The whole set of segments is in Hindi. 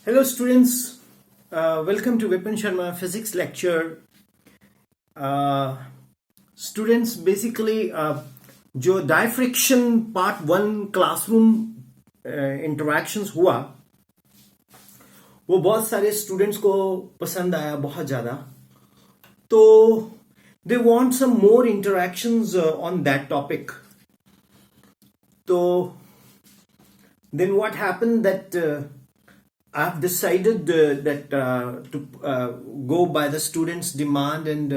Hello students, welcome to Vipin Sharma physics lecture. Students basically जो डायफ्रिक्शन पार्ट 1 क्लासरूम इंटरैक्शंस हुआ वो बहुत सारे स्टूडेंट्स को पसंद आया बहुत ज़्यादा, तो they want some more interactions on that topic. तो then what happened that I've decided that to go by the students' demand, and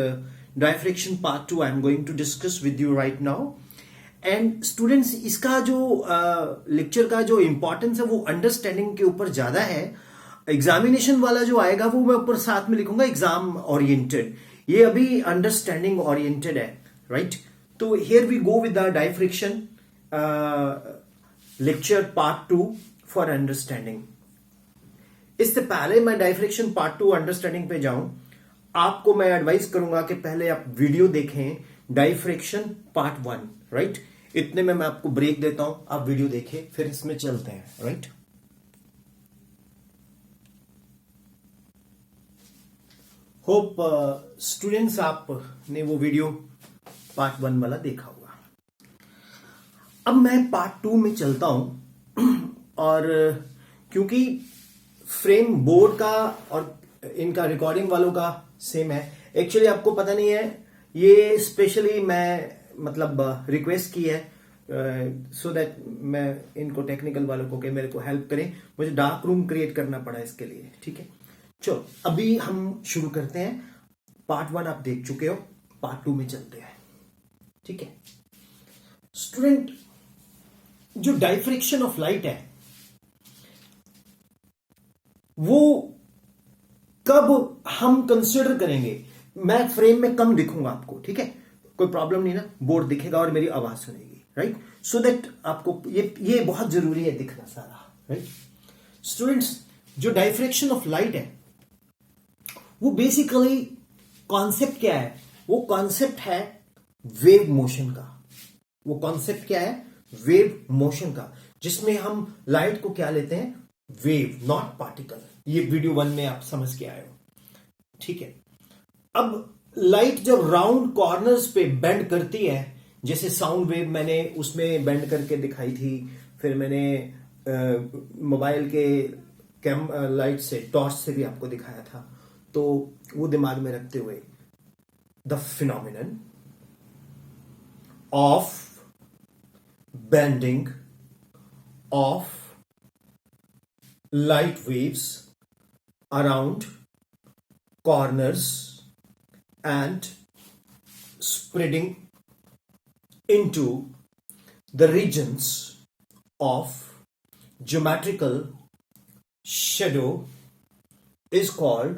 diffraction part 2 I'm going to discuss with you right now. And students, इसका जो लेक्चर का जो इम्पोर्टेंस है वो अंडरस्टैंडिंग के ऊपर ज़्यादा है. एग्जामिनेशन वाला जो आएगा वो मैं ऊपर साथ में लिखूंगा एग्जाम ओरिएंटेड, ये अभी अंडरस्टैंडिंग ओरिएंटेड है, राइट. तो here we go with the diffraction lecture part 2 for understanding. इससे पहले मैं डायफ्रिक्शन पार्ट 2 अंडरस्टैंडिंग पे जाऊं, आपको मैं एडवाइस करूंगा कि पहले आप वीडियो देखें डायफ्रिक्शन पार्ट 1, राइट. इतने में मैं आपको ब्रेक देता हूं, आप वीडियो देखें, फिर इसमें चलते हैं, राइट. होप स्टूडेंट्स आपने वो वीडियो पार्ट 1 वाला देखा होगा. अब मैं पार्ट 2 में चलता हूं और क्योंकि फ्रेम बोर्ड का और इनका रिकॉर्डिंग वालों का सेम है, एक्चुअली आपको पता नहीं है, ये स्पेशली मैं मतलब रिक्वेस्ट की है सो दैट मैं इनको टेक्निकल वालों को कि मेरे को हेल्प करें. मुझे डार्क रूम क्रिएट करना पड़ा इसके लिए, ठीक है. चलो अभी हम शुरू करते हैं. पार्ट 1 आप देख चुके हो, पार्ट 2 में चलते हैं, ठीक है. स्टूडेंट, जो डायफ्रिक्शन ऑफ लाइट है वो कब हम कंसिडर करेंगे, मैं फ्रेम में कम दिखूंगा आपको, ठीक है, कोई प्रॉब्लम नहीं ना, बोर्ड दिखेगा और मेरी आवाज सुनेगी, राइट. सो दैट आपको ये बहुत जरूरी है दिखना सारा, राइट. स्टूडेंट्स, जो डायफ्रेक्शन ऑफ लाइट है वो बेसिकली कॉन्सेप्ट क्या है, वो कॉन्सेप्ट है वेव मोशन का. वो कॉन्सेप्ट क्या है, वेव मोशन का, जिसमें हम लाइट को क्या लेते हैं, वेव, नॉट पार्टिकल. ये वीडियो 1 में आप समझ के आए हो, ठीक है. अब लाइट जब राउंड कॉर्नर्स पे बेंड करती है, जैसे साउंड वेव मैंने उसमें बेंड करके दिखाई थी, फिर मैंने मोबाइल के लाइट से, टॉर्च से भी आपको दिखाया था. तो वो दिमाग में रखते हुए the phenomenon of bending of light waves around corners and spreading into the regions of geometrical shadow is called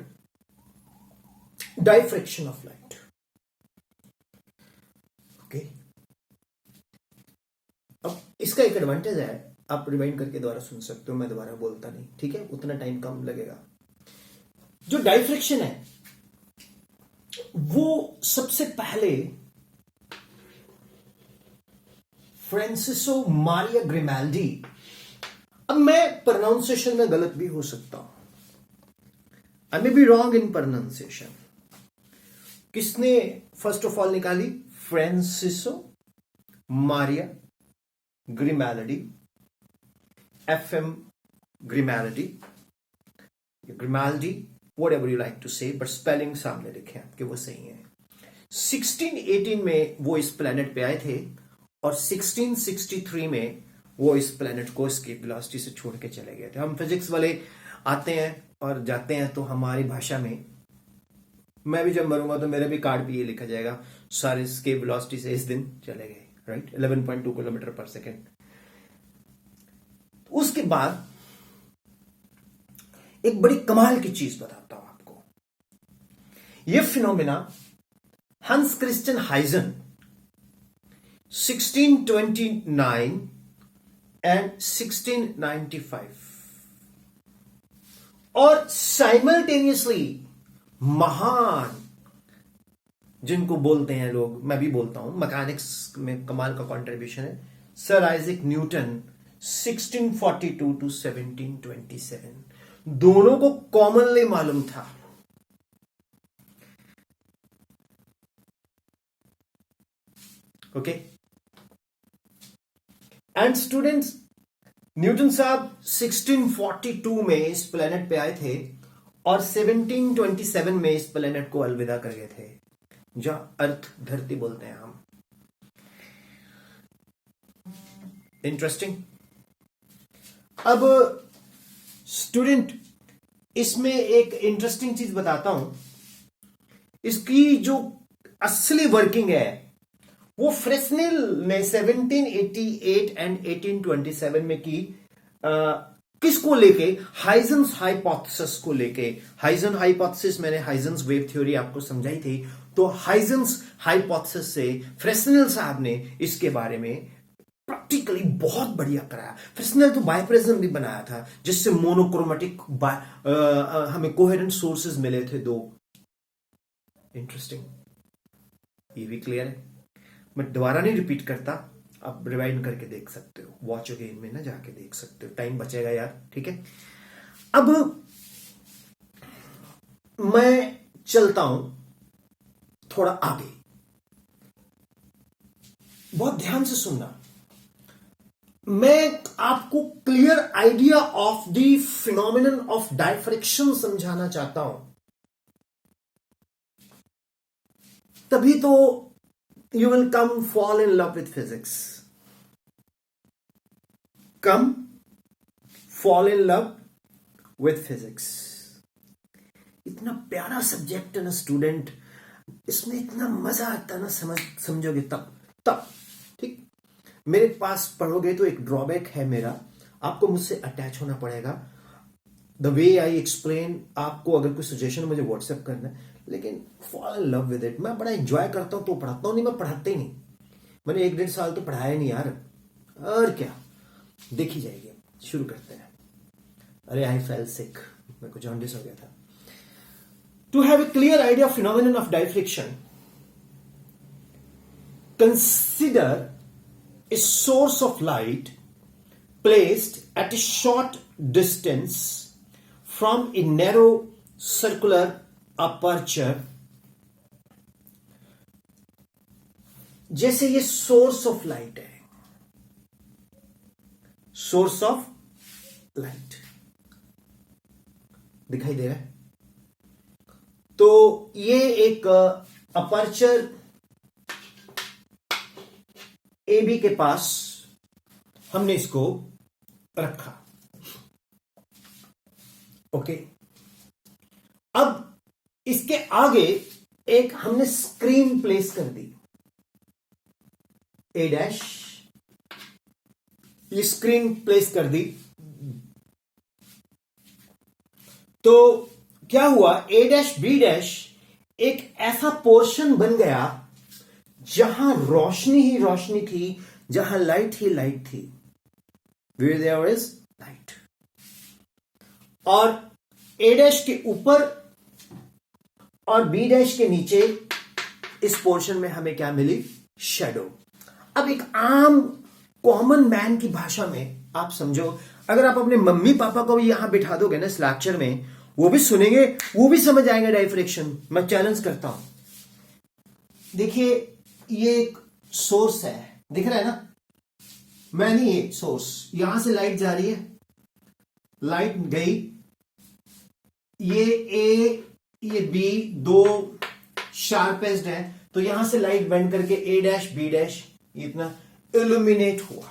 diffraction of light. Okay. अब इसका एक एडवांटेज है, आप रिवाइंड करके दोबारा सुन सकते हो, मैं दोबारा बोलता नहीं, ठीक है, उतना टाइम कम लगेगा. जो डायफ्रिक्शन है वो सबसे पहले फ्रांसिसो मारिया ग्रिमाल्डी, अब मैं प्रोनाउंसिएशन में गलत भी हो सकता हूं, I may be wrong in pronunciation. किसने फर्स्ट ऑफ ऑल निकाली, Francesco Maria Grimaldi, FM Grimaldi, Grimaldi, whatever you like to say, but spelling सामने लिखे आपके वो सही है. 1618 में वो इस प्लेनेट पे आए थे और 1663 में वो इस प्लेनेट को एस्केप वेलोसिटी से छोड़ के चले गए थे. हम फिजिक्स वाले आते हैं और जाते हैं, तो हमारी भाषा में, मैं भी जब मरूंगा तो मेरे भी कार्ड पे ये लिखा जाएगा, सारे एस्केप वेलोसिटी से इस दिन चले गए, राइट, 11.2 किलोमीटर पर सेकेंड. उसके बाद एक बड़ी कमाल की चीज बताता हूं आपको. यह फिनोमिना हंस क्रिस्टियन हाइजन 1629 एंड 1695 और साइमल्टेनियसली महान, जिनको बोलते हैं लोग, मैं भी बोलता हूं, मैकेनिक्स में कमाल का कंट्रीब्यूशन है, सर आइजैक न्यूटन 1642 to 1727. दोनों को कॉमनली मालूम था। ओके एंड स्टूडेंट्स, न्यूटन साहब 1642 में इस प्लेनेट पे आए थे और 1727 में इस प्लेनेट को अलविदा कर गए थे, जहां अर्थ धरती बोलते हैं हम। इंटरेस्टिंग। अब स्टूडेंट, इसमें एक इंटरेस्टिंग चीज बताता हूं। इसकी जो असली वर्किंग है वो फ्रेस्नेल ने 1788 एंड 1827 में की। किसको लेके? हाइजेंस हाइपोथेसिस को लेके। हाइजन हाइपोथेसिस, मैंने हाइजेंस वेव थ्योरी आपको समझाई थी, तो हाइजेंस हाइपोथेसिस से फ्रेस्नेल साहब ने इसके बारे में प्रैक्टिकली बहुत बढ़िया कराया। फ्रेस्नेल तो बाइप्रिज्म भी बनाया था, जिससे मोनोक्रोमेटिक हमें कोहेरेंट सोर्सेज मिले थे दो। इंटरेस्टिंग, ये भी क्लियर है। मैं दोबारा नहीं रिपीट करता, आप रिवाइंड करके देख सकते हो, वॉच अगेन में ना जाके देख सकते हो, टाइम बचेगा यार, ठीक है। अब मैं चलता हूं थोड़ा आगे, बहुत ध्यान से सुनना। मैं आपको clear idea of the phenomenon of diffraction समझाना चाहता हूं, तभी तो you will come fall in love with physics. Come fall in love with physics. इतना प्यारा सब्जेक्ट है ना स्टूडेंट, इसमें इतना मजा आता है ना, समझोगे तब ठीक। मेरे पास पढ़ोगे तो एक ड्रॉबैक है मेरा, आपको मुझसे अटैच होना पड़ेगा। द वे आई एक्सप्लेन, आपको अगर कोई सजेशन मुझे व्हाट्सएप करना है, लेकिन fall in love with it. मैं बड़ा एंजॉय करता हूं तो पढ़ाता हूं, नहीं मैं पढ़ाते ही नहीं। मैंने 1-1.5 साल तो पढ़ाया नहीं यार, और क्या, देखी जाएगी। शुरू करते हैं। अरे आई फेल सिक, मेरे को जॉन्डिस हो गया था। To have a clear idea of phenomenon of diffraction, consider a source of light placed at a short distance from a narrow circular aperture। जैसे ये सोर्स ऑफ लाइट है, सोर्स ऑफ लाइट दिखाई दे रहा है, तो ये एक अपर्चर ए बी के पास हमने इसको रखा। ओके, अब इसके आगे एक हमने स्क्रीन प्लेस कर दी, ए डैश, ये स्क्रीन प्लेस कर दी। तो क्या हुआ, ए डैश बी डैश एक ऐसा पोर्शन बन गया जहां रोशनी ही रोशनी थी, जहां लाइट ही लाइट थी। Where there is light। और ए डैश के ऊपर और बी डैश के नीचे इस पोर्शन में हमें क्या मिली, शैडो। अब एक आम कॉमन मैन की भाषा में आप समझो, अगर आप अपने मम्मी पापा को भी यहां बिठा दोगे ना इस लेक्चर में, वो भी सुनेंगे, वो भी समझ आएंगे डायफ्रैक्शन। मैं चैलेंज करता हूं। देखिए ये एक सोर्स है, दिख रहा है ना, मैं नहीं, एक सोर्स, यहां से लाइट जा रही है, लाइट गई, ये ए ये बी दो शार्पेस्ट है, तो यहां से लाइट बेंड करके ए डैश बी डैश इतना इल्यूमिनेट हुआ।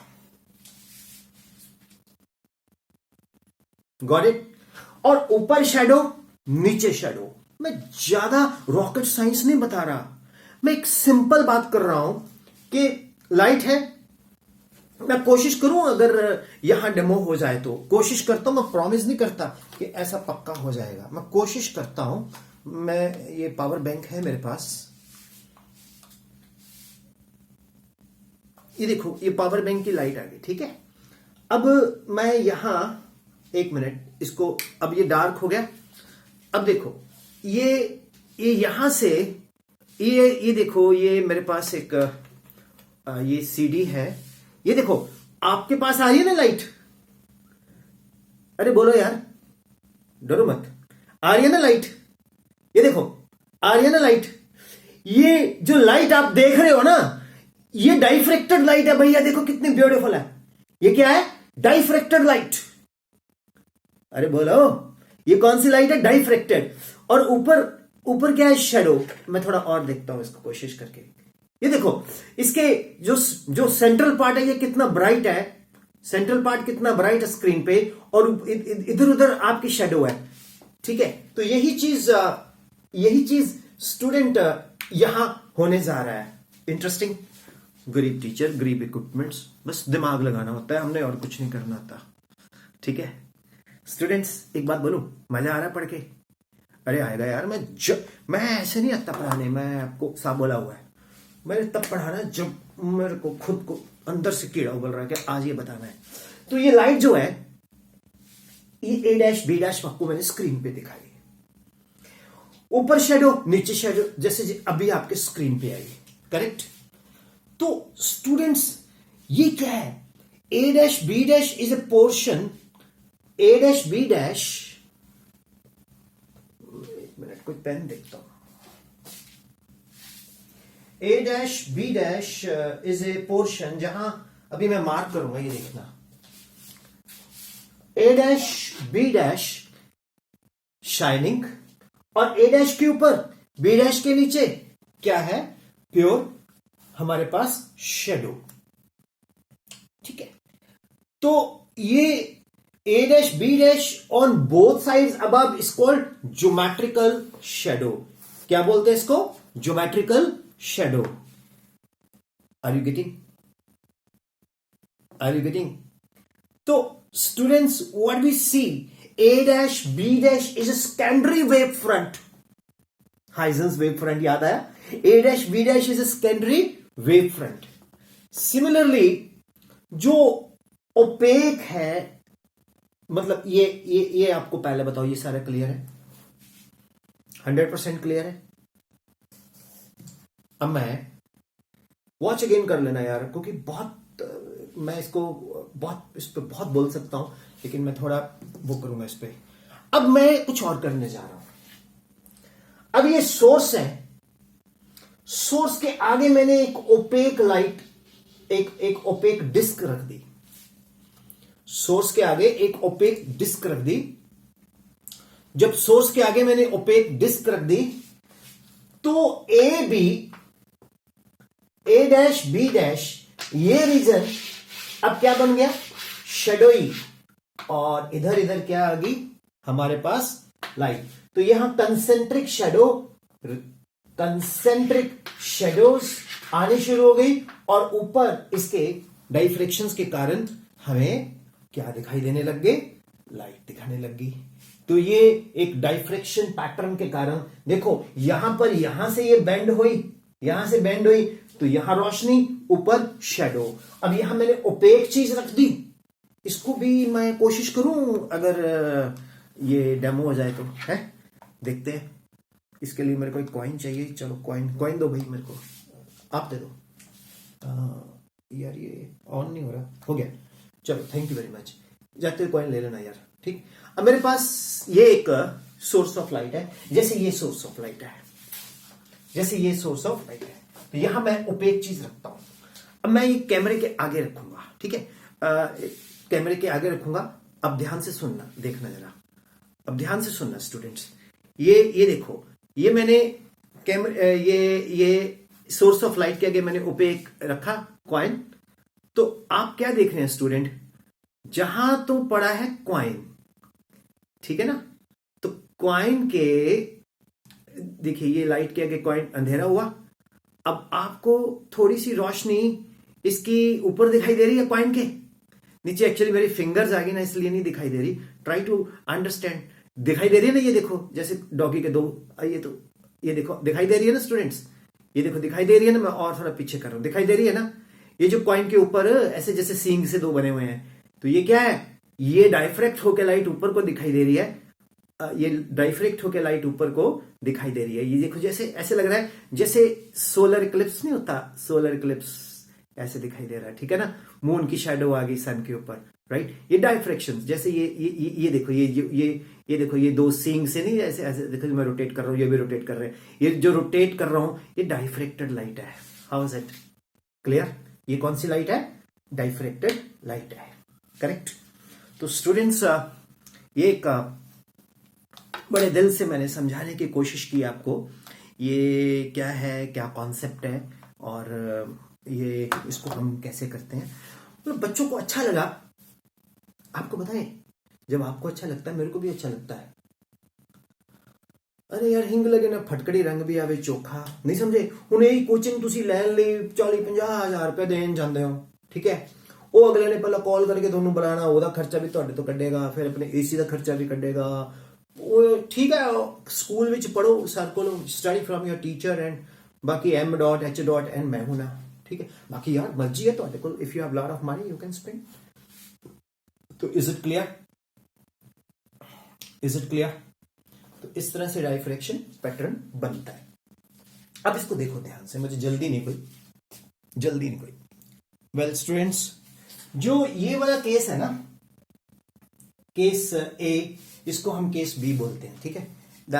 Got it? और ऊपर शैडो, नीचे शैडो। मैं ज्यादा रॉकेट साइंस नहीं बता रहा, मैं एक सिंपल बात कर रहा हूं कि लाइट है। मैं कोशिश करूं अगर यहां डेमो हो जाए तो, कोशिश करता हूं, मैं प्रॉमिस नहीं करता कि ऐसा पक्का हो जाएगा, मैं कोशिश करता हूं। मैं ये पावर बैंक है मेरे पास, ये देखो, ये पावर बैंक की लाइट आ गई, ठीक है। अब मैं यहां, एक मिनट, इसको, अब ये डार्क हो गया। अब देखो ये यहां से ये देखो, ये मेरे पास एक ये सीडी है, ये देखो आपके पास आ रही है ना लाइट, अरे बोलो यार, डरो मत। आ रही है ना लाइट, ये देखो आ रही है ना लाइट। ये जो लाइट आप देख रहे हो ना, ये डाइफ्रेक्टेड लाइट है भैया, देखो कितनी ब्यूटीफुल है। ये क्या है? डाइफ्रेक्टेड लाइट। अरे बोलो, ये कौन सी लाइट है? डाइफ्रेक्टेड। और ऊपर ऊपर क्या है? शेडो। मैं थोड़ा और देखता हूं इसको कोशिश करके। ये देखो इसके जो जो सेंट्रल पार्ट है, ये कितना ब्राइट है, सेंट्रल पार्ट कितना ब्राइट है स्क्रीन पे, और इधर उधर आपकी शेडो है। ठीक है, तो यही चीज स्टूडेंट यहां होने जा रहा है। इंटरेस्टिंग। गरीब टीचर, गरीब इक्विपमेंट्स, बस दिमाग लगाना होता है हमने, और कुछ नहीं करना आता। ठीक है स्टूडेंट्स, एक बात बोलूं, मजा आ रहा है पढ़ के? अरे आएगा यार। मैं ऐसे नहीं आता पढ़ाने, मैं आपको साफ बोला हुआ है। मैंने तब पढ़ाना जब मेरे को खुद को अंदर से कीड़ा उबल रहा है कि आज ये बताना है। तो ये लाइट जो है, ये ए डैश बी डैश आपको मैंने स्क्रीन पे दिखाई। ऊपर शेडो, नीचे शेडो, जैसे अभी आपके स्क्रीन पे आई। करेक्ट? तो स्टूडेंट्स ये क्या है? A dash B dash is a portion. A dash B dash, एक मिनट कोई पेन देखता हूं। A dash B dash is a portion, जहां अभी मैं मार्क करूंगा, ये देखना। A dash B dash shining, और ए डैश के ऊपर बी डैश के नीचे क्या है? प्योर हमारे पास शेडो। ठीक है, तो ये A dash B dash on both sides above is called geometrical shadow. क्या बोलते हैं इसको? Geometrical shadow. Are you getting? Are you getting? तो students what we see, A dash B dash is a secondary wave front. Huygens wave front याद आया? A dash B dash is a secondary wave front. Similarly, जो opaque है, मतलब ये आपको पहले बताओ, ये सारा क्लियर है? 100% क्लियर है? अब मैं वॉच अगेन कर लेना यार, क्योंकि मैं इस पे बहुत बोल सकता हूं, लेकिन मैं थोड़ा वो करूंगा इस पे। अब मैं कुछ और करने जा रहा हूं। अब ये सोर्स है, सोर्स के आगे मैंने एक ओपेक लाइट, एक ओपेक डिस्क रख दी। सोर्स के आगे एक ओपेक डिस्क रख दी। जब सोर्स के आगे मैंने ओपेक डिस्क रख दी, तो ए डैश बी डैश, ये रीजन अब क्या बन गया? शेडोई। और इधर इधर क्या आ गई हमारे पास? लाइट। तो यहां कंसेंट्रिक शेडोज आने शुरू हो गई, और ऊपर इसके डाइफ्रेक्शंस के कारण हमें क्या दिखाई देने लग गए? लाइट दिखाने लग गई। तो ये एक डाइफ्रेक्शन पैटर्न के कारण, देखो यहां से ये बेंड हुई, यहां से बेंड हुई, तो यहां रोशनी, ऊपर शेडो। अब यहां मैंने ओपेक चीज रख दी। इसको भी मैं कोशिश करूं, अगर ये डेमो हो जाए तो है, देखते हैं। इसके लिए मेरे को एक कॉइन चाहिए। चलो कॉइन दो भाई मेरे को, आप दे दो। यार ये ऑन नहीं हो रहा। हो गया, चलो थैंक यू वेरी मच। जाते हुए कॉइन ले लेना यार। ठीक, अब मेरे पास ये एक सोर्स ऑफ लाइट है, जैसे ये सोर्स ऑफ लाइट है, जैसे ये सोर्स ऑफ लाइट है। तो यहां मैं ओपेक चीज रखता हूं। अब मैं ये कैमरे के आगे रखूंगा। ठीक है, कैमरे के आगे रखूंगा। अब ध्यान से सुनना, देखना जरा, अब ध्यान से सुनना स्टूडेंट्स। ये देखो, ये मैंने ये सोर्स ऑफ लाइट के आगे मैंने ओपेक रखा कॉइन। तो आप क्या देख रहे हैं स्टूडेंट? जहां तो पड़ा है कॉइन, ठीक है ना? तो कॉइन के, देखिए ये लाइट के आगे कॉइन अंधेरा हुआ। अब आपको थोड़ी सी रोशनी इसकी ऊपर दिखाई दे रही है, कॉइन के नीचे। एक्चुअली मेरी फिंगर्स आ गई ना, इसलिए नहीं दिखाई दे रही। Try to understand. दिखाई दे रही है ना? ये देखो, जैसे डॉगी के दो, ये देखो दिखाई दे रही है ना स्टूडेंट्स? ये देखो दिखाई दे रही है ना? मैं और थोड़ा पीछे कर रहा हूं, दिखाई दे रही है ना? ये जो कॉइन के ऊपर ऐसे जैसे सींग से दो बने हुए हैं, तो ये क्या है? ये डाइफ्रेक्ट होकर लाइट ऊपर को दिखाई दे रही है। ये डाइफ्रेक्ट होकर लाइट ऊपर को दिखाई दे रही है। ये देखो, जैसे ऐसे लग रहा है जैसे सोलर इक्लिप्स नहीं होता, सोलर इक्लिप्स ऐसे दिखाई दे रहा है। ठीक है ना? मून की शैडो आ गई सन के ऊपर, राइट। ये डायफ्रैक्शन, जैसे ये देखो, ये देखो, ये दो सींग से नहीं, ऐसे ऐसे देखो, मैं रोटेट कर रहा हूँ, ये भी रोटेट कर रहे हैं, ये जो रोटेट कर रहा हूं ये डाइफ्रैक्टेड लाइट है। How is it clear? ये कौन सी लाइट है? डाइफ्रैक्टेड लाइट है, करेक्ट। तो स्टूडेंट्स, ये एक बड़े दिल से मैंने समझाने की कोशिश की आपको, ये क्या है, क्या कॉन्सेप्ट है, और ये इसको हम कैसे करते हैं। मतलब बच्चों को अच्छा लगा। आपको बताएं, जब आपको अच्छा लगता है मेरे को भी अच्छा लगता है। अरे यार हिंग लगे ना फटकड़ी रंग भी आवे चोखा, नहीं समझे? हुण यही कोचिंग तुसी लैन लई 40-50 हज़ार रुपए देन जांदे हो, ठीक है। वो अगले ने पहला कॉल करके तुहानू बुलाना, ओहदा खर्चा भी तुहाडे तो कड्डेगा, फिर अपने एसी का खर्चा भी कड्डेगा। वो ठीक है, स्कूल विच पढ़ो, सर को study from your teacher, and बाकी M.H.N मैं हूं ना, ठीक है। बाकी यार मर्जी है तुहाडे कोल, if you have lot of money you can spend. तो is it clear? Is it clear? तो इस तरह से डाइफ्रैक्शन पैटर्न बनता है। अब इसको देखो ध्यान से, मुझे जल्दी नहीं कोई। वेल स्टूडेंट्स, जो ये वाला केस है ना, केस ए, इसको हम केस बी बोलते हैं, ठीक है।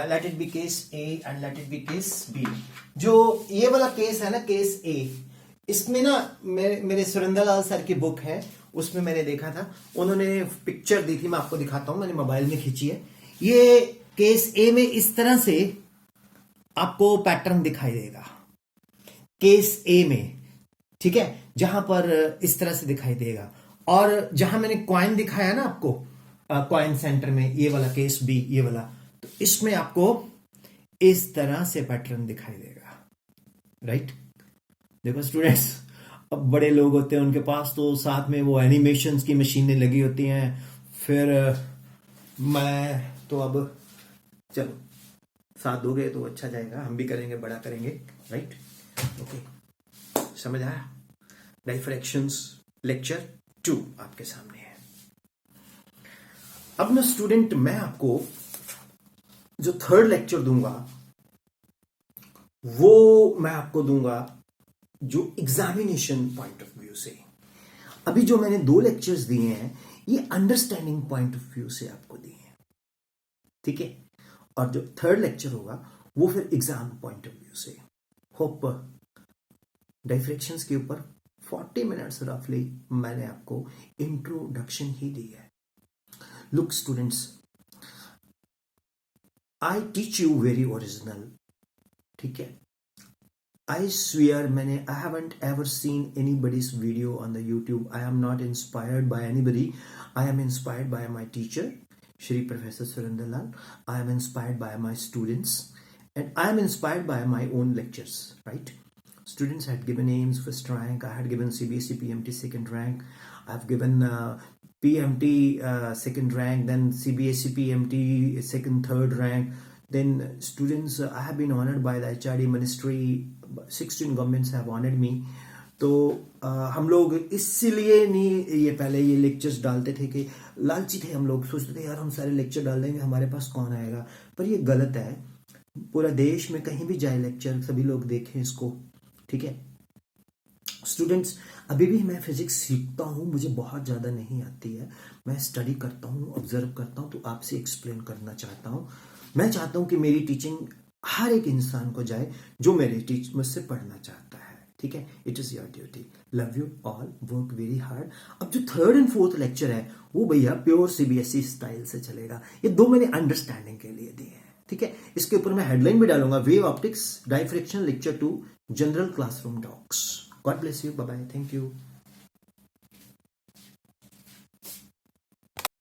Let it be case A and let it be case B. जो ये वाला केस है ना, केस ए, इसमें ना मेरे सुरेंद्र लाल सर की बुक है, उसमें मैंने देखा था, उन्होंने पिक्चर दी थी, मैं आपको दिखाता हूं, मैंने मोबाइल में खींची है। ये केस ए में इस तरह से आपको पैटर्न दिखाई देगा, केस ए में, ठीक है, जहां पर इस तरह से दिखाई देगा। और जहां मैंने कॉइन दिखाया ना आपको, कॉइन सेंटर में, ये वाला केस बी, ये वाला, तो इसमें आपको इस तरह से पैटर्न दिखाई देगा, राइट। देखो स्टूडेंट्स, अब बड़े लोग होते हैं, उनके पास तो साथ में वो एनिमेशंस की मशीनें लगी होती हैं। फिर मैं तो अब, चलो साथ दोगे तो अच्छा जाएगा, हम भी करेंगे, बड़ा करेंगे, राइट। ओके, समझ आया? डाइफ्रैक्शंस लेक्चर 2 आपके सामने है। अब ना स्टूडेंट, मैं आपको जो थर्ड लेक्चर दूंगा वो मैं आपको दूंगा जो एग्जामिनेशन पॉइंट ऑफ व्यू से। अभी जो मैंने 2 लेक्चर्स दिए हैं ये अंडरस्टैंडिंग पॉइंट ऑफ व्यू से आपको दिए हैं, ठीक है। और जो थर्ड लेक्चर होगा वो फिर एग्जाम पॉइंट ऑफ व्यू से। होप डाइफ्रैक्शंस के ऊपर 40 मिनट्स रफली मैंने आपको इंट्रोडक्शन ही दी है। Look students, I teach you very original, ठीक है। I swear, I haven't ever seen anybody's video on the YouTube. I am not inspired by anybody. I am inspired by my teacher, Shri Professor Surendra Lal. I am inspired by my students, and I am inspired by my own lectures, right? Students had given AIMS first rank. I had given CBSE PMT second rank. I've given PMT second rank, then CBSE PMT second, third rank. Then students, I have been honored by the HRD ministry. 16 governments have honored me. तो हम लोग इसलिए नहीं ये पहले ये लेक्चर्स डालते थे कि लालची थे हम लोग, सोचते थे यार हम सारे लेक्चर डाल देंगे, हमारे पास कौन आएगा। पर ये गलत है। पूरा देश में कहीं भी जाए लेक्चर, सभी लोग देखें इसको, ठीक है। स्टूडेंट्स, अभी भी मैं फिजिक्स सीखता हूँ, मुझे बहुत ज़्यादा नहीं आती है। मैं स्टडी करता हूँ, ऑब्जर्व करता हूँ, तो आपसे एक्सप्लेन करना चाहता हूँ। मैं चाहता हूँ कि मेरी टीचिंग हर एक इंसान को जाए जो मेरे मुझसे पढ़ना चाहता है, ठीक है। It is your duty. Love you all, work very hard. अब जो थर्ड एंड फोर्थ लेक्चर है वो भैया प्योर CBSE स्टाइल से चलेगा। ये 2 मैंने अंडरस्टैंडिंग के लिए दिए हैं, ठीक है। इसके ऊपर मैं हेडलाइन भी डालूंगा, wave optics diffraction lecture 2 general classroom talks. God bless you, bye bye, thank you.